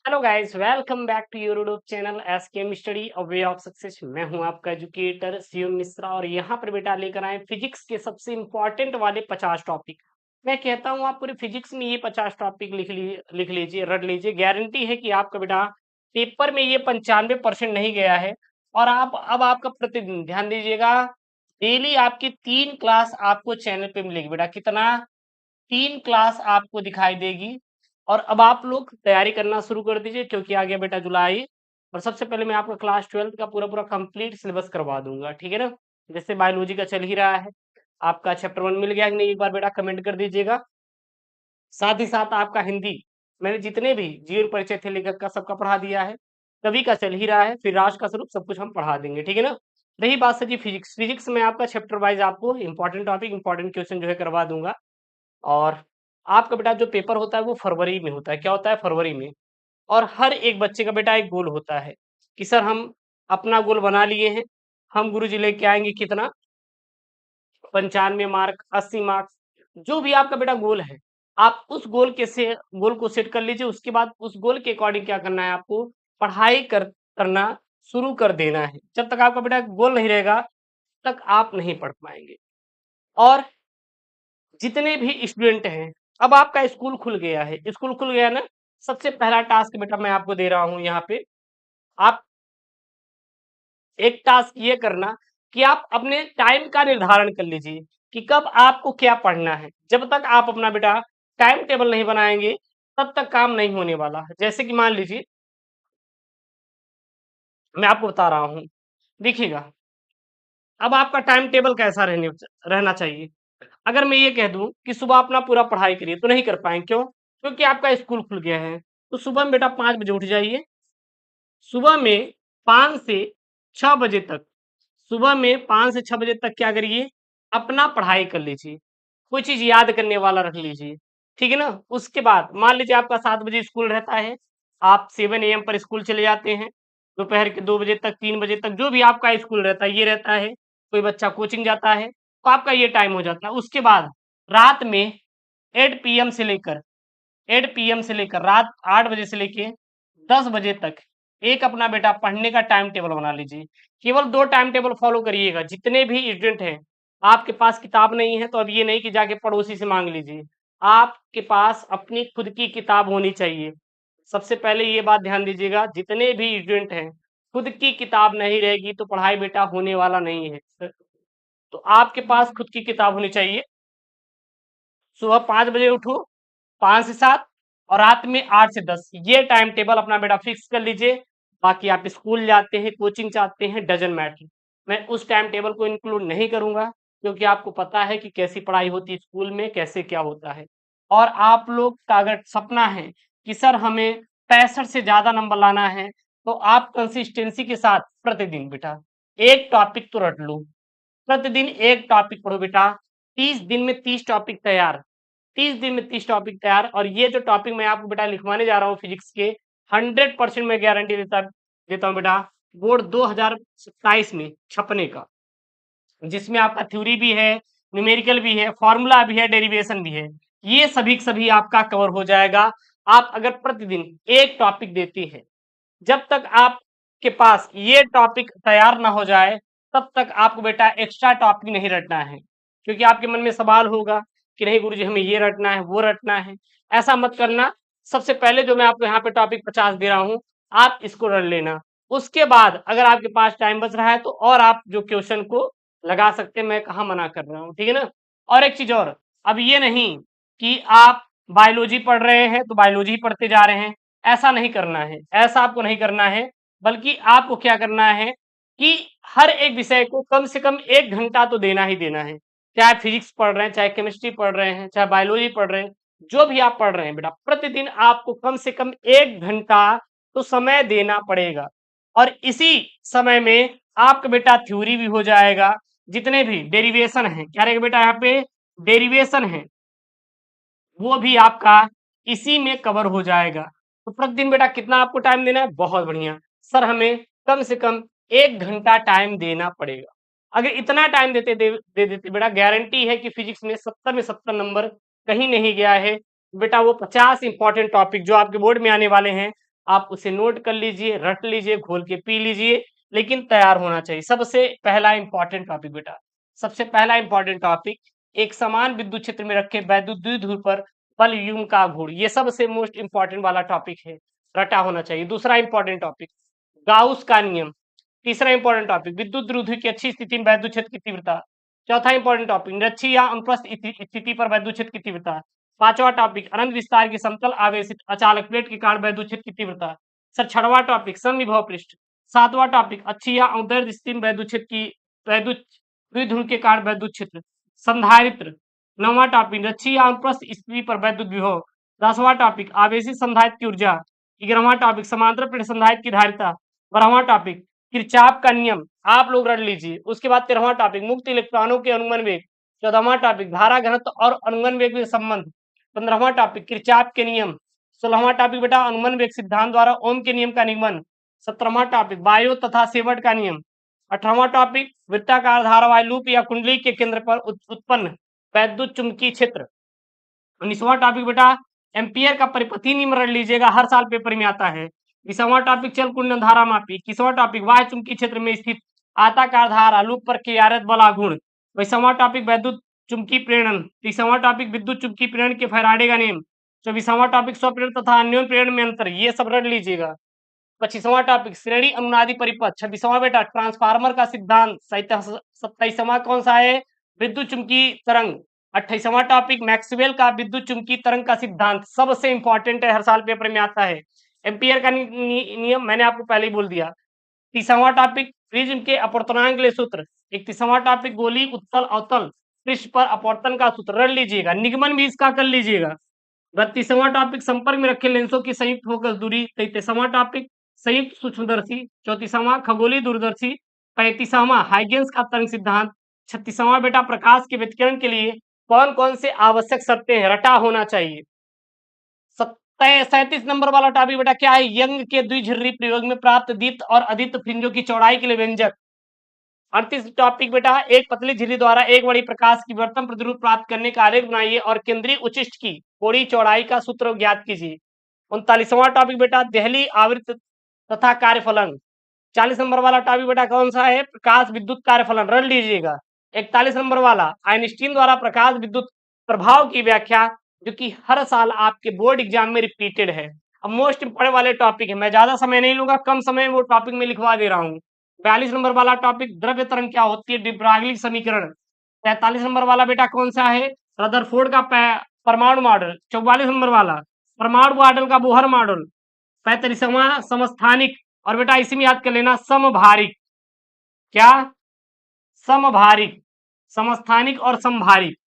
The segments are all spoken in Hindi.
Hello guys, welcome back to your YouTube channel SKM study और वे ऑफ सक्सेस। मैं हूं आपका एजुकेटर शिव मिश्रा और यहां पर बेटा लेकर आए फिजिक्स के सबसे इंपॉर्टेंट वाले 50 टॉपिक। मैं कहता हूं आप पूरे फिजिक्स में ये 50 टॉपिक लिख लीजिए, रट लीजिए। गारंटी है कि आपका बेटा पेपर में ये 95% नहीं गया है। और आप अब आपका प्रतिदिन ध्यान दीजिएगा, डेली आपकी 3 क्लास आपको चैनल पे मिलेगी बेटा। कितना? 3 क्लास आपको दिखाई देगी। और अब आप लोग तैयारी करना शुरू कर दीजिए क्योंकि आ गया बेटा जुलाई। और सबसे पहले मैं आपका क्लास 12th का पूरा पूरा कंप्लीट सिलेबस करवा दूंगा, ठीक है ना। जैसे बायोलॉजी का चल ही रहा है, आपका चैप्टर 1 मिल गया कि नहीं, एक बार बेटा कमेंट कर दीजिएगा। साथ ही साथ आपका हिंदी, मैंने जितने भी जीवन परिचय थे लेखक का सबका पढ़ा दिया है। कवि का चल ही रहा है, फिर राष्ट्र का स्वरूप, सब कुछ हम पढ़ा देंगे, ठीक है ना। रही बात सर जी फिजिक्स, फिजिक्स में आपका चैप्टर वाइज आपको इंपॉर्टेंट टॉपिक इंपॉर्टेंट क्वेश्चन जो है करवा दूंगा। और आपका बेटा जो पेपर होता है वो फरवरी में होता है। क्या होता है? फरवरी में। और हर एक बच्चे का बेटा एक गोल होता है कि सर हम अपना गोल बना लिए हैं, हम गुरुजी लेके आएंगे कितना, 95 मार्क, 80 मार्क्स, जो भी आपका बेटा गोल है, आप उस गोल को सेट कर लीजिए। उसके बाद उस गोल के अकॉर्डिंग क्या करना है आपको, पढ़ाई करना शुरू कर देना है। जब तक आपका बेटा गोल नहीं रहेगा तक आप नहीं पढ़ पाएंगे। और जितने भी स्टूडेंट हैं, अब आपका स्कूल खुल गया है, स्कूल खुल गया ना। सबसे पहला टास्क बेटा मैं आपको दे रहा हूं यहाँ पे। आप एक टास्क ये करना कि आप अपने टाइम का निर्धारण कर लीजिए कि कब आपको क्या पढ़ना है। जब तक आप अपना बेटा टाइम टेबल नहीं बनाएंगे तब तक काम नहीं होने वाला है। जैसे कि मान लीजिए, मैं आपको बता रहा हूं, देखिएगा, अब आपका टाइम टेबल कैसा रहना चाहिए। अगर मैं ये कह दूं कि सुबह अपना पूरा पढ़ाई करिए तो नहीं कर पाएंगे। क्यों? क्योंकि आपका स्कूल खुल गया है। तो सुबह में बेटा 5 बजे उठ जाइए। सुबह में 5 से 6 बजे तक, सुबह में 5 से 6 बजे तक क्या करिए, अपना पढ़ाई कर लीजिए। कोई चीज याद करने वाला रख लीजिए, ठीक है ना। उसके बाद मान लीजिए आपका 7 बजे स्कूल रहता है, आप 7 AM पर स्कूल चले जाते हैं। दोपहर के 2 बजे तक, 3 बजे तक, जो भी आपका स्कूल रहता है ये रहता है। कोई बच्चा कोचिंग जाता है तो आपका ये टाइम हो जाता है। उसके बाद रात में 8 PM से लेकर 8 PM से लेकर रात 8 बजे से लेके 10 बजे तक एक अपना बेटा पढ़ने का टाइम टेबल बना लीजिए। केवल 2 टाइम टेबल फॉलो करिएगा। जितने भी स्टूडेंट हैं, आपके पास किताब नहीं है तो अब ये नहीं कि जाके पड़ोसी से मांग लीजिए। आपके पास अपनी खुद की किताब होनी चाहिए। सबसे पहले ये बात ध्यान दीजिएगा, जितने भी स्टूडेंट हैं, खुद की किताब नहीं रहेगी तो पढ़ाई बेटा होने वाला नहीं है। तो आपके पास खुद की किताब होनी चाहिए। सुबह 5 बजे उठो, 5 से 7, और रात में 8 से 10, ये टाइम टेबल अपना बेटा फिक्स कर लीजिए। बाकी आप स्कूल जाते हैं, कोचिंग चाहते हैं, डजन मैटर, मैं उस टाइम टेबल को इंक्लूड नहीं करूंगा क्योंकि आपको पता है कि कैसी पढ़ाई होती है स्कूल में, कैसे क्या होता है। और आप लोग का अगर सपना है कि सर हमें 65 से ज्यादा नंबर लाना है, तो आप कंसिस्टेंसी के साथ प्रतिदिन बेटा एक टॉपिक तो रट लो। प्रतिदिन एक टॉपिक पढ़ो बेटा। 30 दिन में 30 टॉपिक तैयार। 30 दिन में 30 टॉपिक तैयार। और ये जो टॉपिक मैं आपको बेटा लिखवाने जा रहा हूँ फिजिक्स के, 100% मैं गारंटी देता देता हूँ बेटा, बोर्ड 2027 में छपने का, जिसमें आपका थ्योरी भी है, न्यूमेरिकल भी है, फॉर्मूला भी है, डेरिवेशन भी है। ये सभी सभी आपका कवर हो जाएगा। आप अगर प्रतिदिन एक टॉपिक देते हैं, जब तक आपके पास ये टॉपिक तैयार ना हो जाए तब तक आपको बेटा एक्स्ट्रा टॉपिक नहीं रटना है। क्योंकि आपके मन में सवाल होगा कि नहीं गुरुजी हमें ये रटना है, वो रटना है। ऐसा मत करना। सबसे पहले जो मैं आपको यहाँ पे टॉपिक 50 दे रहा हूँ, आप इसको रट लेना। उसके बाद अगर आपके पास टाइम बच रहा है तो और आप जो क्वेश्चन को लगा सकते हैं, मैं कहाँ मना कर रहा हूँ, ठीक है ना। और एक चीज और, अब ये नहीं कि आप बायोलॉजी पढ़ रहे हैं तो बायोलॉजी ही पढ़ते जा रहे हैं। ऐसा नहीं करना है, ऐसा आपको नहीं करना है। बल्कि आपको क्या करना है कि हर एक विषय को कम से कम 1 घंटा तो देना ही देना है। चाहे फिजिक्स पढ़ रहे हैं, चाहे केमिस्ट्री पढ़ रहे हैं, चाहे बायोलॉजी पढ़ रहे हैं, जो भी आप पढ़ रहे हैं बेटा, प्रतिदिन आपको कम से कम 1 घंटा तो समय देना पड़ेगा। और इसी समय में आपका बेटा थ्योरी भी हो जाएगा। जितने भी डेरिवेशन है, क्या रहेगा बेटा, यहाँ पे डेरिवेशन है, वो भी आपका इसी में कवर हो जाएगा। तो प्रतिदिन बेटा कितना आपको टाइम देना है? बहुत बढ़िया सर, हमें कम से कम 1 घंटा टाइम देना पड़ेगा। अगर इतना टाइम दे देते बेटा, गारंटी है कि फिजिक्स में 70 में 70 नंबर कहीं नहीं गया है। बेटा वो 50 इंपॉर्टेंट टॉपिक जो आपके बोर्ड में आने वाले हैं, आप उसे नोट कर लीजिए, रट लीजिए, घोल के पी लीजिए, लेकिन तैयार होना चाहिए। सबसे पहला इंपॉर्टेंट टॉपिक बेटा, सबसे पहला इंपॉर्टेंट टॉपिक, एक समान विद्युत क्षेत्र में रखे वैद्युत द्विध्रुव पर बल युग्म का गुण, ये सबसे मोस्ट इंपॉर्टेंट वाला टॉपिक है, रटा होना चाहिए। दूसरा इंपॉर्टेंट टॉपिक, गाउस का नियम। तीसरा इंपॉर्टेंट टॉपिक, विद्युत द्विध्रुव की अच्छी स्थिति में वैद्युत क्षेत्र की तीव्रता। चौथा इंपॉर्टेंट टॉपिक, निरक्षीय या अनुप्रस्थ स्थिति पर वैद्युत क्षेत्र की तीव्रता। पांचवा टॉपिक, अनंत विस्तार की समतल आवेशित अचालक प्लेट के कारण वैद्युत क्षेत्र की तीव्रता। सर छठवां टॉपिक, समविभव पृष्ठ। सातवां टॉपिक, अच्छी या अवदर्द स्थिति में वैद्युत क्षेत्र की वैद्युत द्विध्रुव के कारण वैद्युत क्षेत्र। संधारित्र। नौवां टॉपिक, निरक्षीय या अनुप्रस्थ स्थिति पर वैद्युत विभव। 10वां टॉपिक, आवेशित संधारित्र की ऊर्जा। 11वां टॉपिक, समांतर प्लेट संधारित्र की धारिता। 12वां टॉपिक, किरचॉफ का नियम, आप लोग रट लीजिए। उसके बाद 13वां टॉपिक, मुक्त इलेक्ट्रॉनों के अनुगमन वेग। 14वां टॉपिक, धारा घनत्व और अनुगमन वेग में संबंध। 15वां टॉपिक, किरचॉफ के नियम। 16वां टॉपिक बेटा, अनुगमन वेग सिद्धांत द्वारा ओम के नियम का निगमन। 17वां टॉपिक, बायो तथा सेवर्ट का नियम। 18वां टॉपिक, वृत्ताकार धारावाही लूप या कुंडली के केंद्र पर उत्पन्न वैद्युत चुंबकीय क्षेत्र। 19वां टॉपिक बेटा, एम्पियर का परिपथी नियम रट लीजिएगा, हर साल पेपर में आता है। 20वां टॉपिक, चल कुंडल धारा मापी। 21वां टॉपिक, बाह्य चुंबकीय क्षेत्र में स्थित आयताकार धारा लूप पर क्रियारत बल आघूर्ण। 22वां टॉपिक, वैद्युत चुंबकीय प्रेरण। 23वां टॉपिक, विद्युत चुंबकीय प्रेरण के फैराडे का नियम। 24वां टॉपिक, स्वप्रेरण तथा अन्योन्य प्रेरण में अंतर, ये सब रट लीजिएगा। 25वां टॉपिक, श्रेणी अनुनादी परिपथ। 26वां बेटा, ट्रांसफार्मर का सिद्धांत। 27वां कौन सा है, विद्युत चुंबकीय तरंग। 28वां टॉपिक, मैक्सवेल का विद्युत चुंबकीय तरंग का सिद्धांत, सबसे इंपॉर्टेंट है, हर साल पेपर में आता है। एम्पियर का नियम मैंने आपको पहले ही बोल दिया। 30वां टॉपिक, प्रिज्म के अपवर्तनांक के लिए सूत्र। 31वां टॉपिक, गोली उत्तल अवतल पृष्ठ पर अपवर्तन का सूत्र रट लीजिएगा, निगमन भी इसका कर लीजिएगा। 32वां टॉपिक, संपर्क में रखे लेंसों की संयुक्त फोकस दूरी। 33वां टॉपिक, संयुक्त सूक्ष्मदर्शी। 34वां, खगोलीय दूरदर्शी। 35वां, हाइगेंस का तरंग सिद्धांत। 36वां बेटा, प्रकाश के व्यतिकरण के लिए कौन कौन से आवश्यक शर्तें हैं, रटा होना चाहिए। 37 नंबर वाला टॉपिक बेटा क्या है, यंग के द्विझिर्री प्रयोग में प्राप्त दीप्त और अदीप्त फ्रिंजों की चौड़ाई के लिए व्यंजक। 38 टॉपिक बेटा, एक पतली झिल्ली द्वारा एक बड़ी प्रकाश की विवर्तन प्रतिरूप प्राप्त करने का आरेख बनाइए और केंद्रीय उचिष्ट की थोड़ी चौड़ाई का सूत्र ज्ञात कीजिए। 39वां टॉपिक बेटा, देहली आवृत्त तथा कार्यफलन। 40 नंबर वाला टॉपिक बेटा कौन सा है, प्रकाश विद्युत कार्यफलन, रट लीजिएगा। 41 नंबर वाला, आइंस्टीन द्वारा प्रकाश विद्युत प्रभाव की व्याख्या, जो कि हर साल आपके बोर्ड एग्जाम में रिपीटेड है। अब मोस्ट इंपोर्टेंट वाले टॉपिक है, मैं ज्यादा समय नहीं लूंगा, कम समय में वो टॉपिक में लिखवा दे रहा हूँ। 42 नंबर वाला टॉपिक, द्रव्य तरंग क्या होती है, डिब्रागली समीकरण। 43 नंबर वाला बेटा कौन सा है, रदरफोर्ड का परमाणु मॉडल। 44 नंबर वाला, परमाणु मॉडल का बोहर मॉडल। 35वां, समस्थानिक, और बेटा इसी में याद कर लेना समभारिक। क्या, समभारिक, समस्थानिक और समभारिक।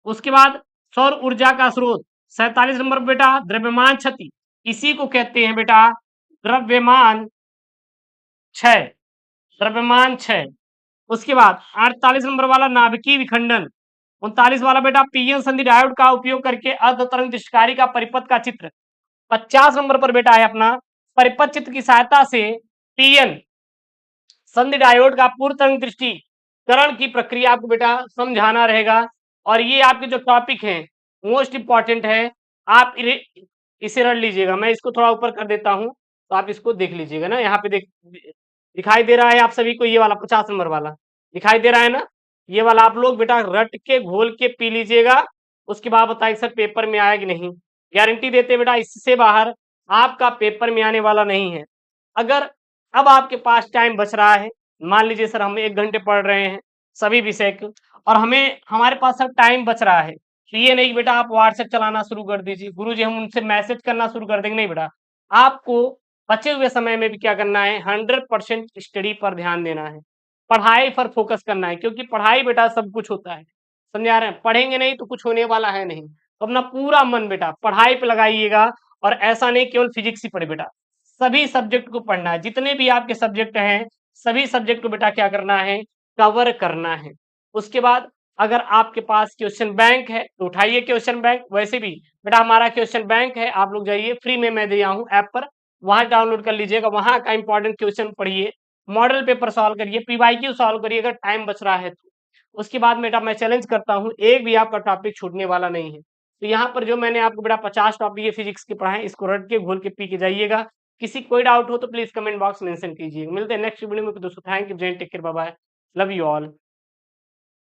उसके बाद सौर ऊर्जा का स्रोत। 47 नंबर बेटा, द्रव्यमान क्षति, इसी को कहते हैं बेटा द्रव्यमान क्षय, द्रव्यमान क्षय। उसके बाद 48 नंबर वाला, नाभिकीय विखंडन। 39 वाला बेटा, पीएन संधि डायोड का उपयोग करके अर्ध तरंग दृष्टिकारी का परिपथ का चित्र। 50 नंबर पर बेटा है अपना, परिपथ चित्र की सहायता से पीएन संधि डायोड का पूर्व तरंग दृष्टिकरण की प्रक्रिया आपको बेटा समझाना रहेगा। और ये आपके जो टॉपिक हैं मोस्ट इंपॉर्टेंट है, आप इसे रट लीजिएगा। मैं इसको थोड़ा ऊपर कर देता हूं तो आप इसको देख लीजिएगा ना, यहाँ पे दिखाई दे रहा है आप सभी को, ये वाला 50 नंबर वाला दिखाई दे रहा है ना, ये वाला आप लोग बेटा रट के घोल के पी लीजिएगा। उसके बाद बताइए सर पेपर में आया कि नहीं, गारंटी देते बेटा इससे बाहर आपका पेपर में आने वाला नहीं है। अगर अब आपके पास टाइम बच रहा है, मान लीजिए सर हम 1 घंटे पढ़ रहे हैं सभी विषय के, और हमारे पास सब टाइम बच रहा है, तो ये नहीं कि बेटा आप व्हाट्सएप चलाना शुरू कर दीजिए, गुरुजी हम उनसे मैसेज करना शुरू कर देंगे, नहीं बेटा, आपको बचे हुए समय में भी क्या करना है, 100% स्टडी पर ध्यान देना है, पढ़ाई पर फोकस करना है, क्योंकि पढ़ाई बेटा सब कुछ होता है, समझा रहे हैं, पढ़ेंगे नहीं तो कुछ होने वाला है नहीं। तो अपना पूरा मन बेटा पढ़ाई पे लगाइएगा, और ऐसा नहीं केवल फिजिक्स ही पढ़े बेटा, सभी सब्जेक्ट को पढ़ना है, जितने भी आपके सब्जेक्ट हैं सभी सब्जेक्ट को बेटा क्या करना है, कवर करना है। उसके बाद अगर आपके पास क्वेश्चन बैंक है तो उठाइए क्वेश्चन बैंक, वैसे भी बेटा हमारा क्वेश्चन बैंक है, आप लोग जाइए फ्री में मैं दिया हूँ ऐप पर, वहां डाउनलोड कर लीजिएगा, वहां का इंपॉर्टेंट क्वेश्चन पढ़िए, मॉडल पेपर सॉल्व करिए, पीवाईक्यू सॉल्व करिए अगर टाइम बच रहा है तो। उसके बाद बेटा मैं चैलेंज करता हूँ एक भी आपका टॉपिक छूटने वाला नहीं है। तो यहाँ पर जो मैंने आपको बेटा 50 टॉपिक ये फिजिक्स के पढ़ाए, इसको रट के घोल के पी के जाइएगा, किसी कोई डाउट हो तो प्लीज़ कमेंट बॉक्स मेंशन कीजिए। मिलते हैं नेक्स्ट वीडियो में दोस्तों। Thank you, Jai Hind, take care, bye bye. Love you all.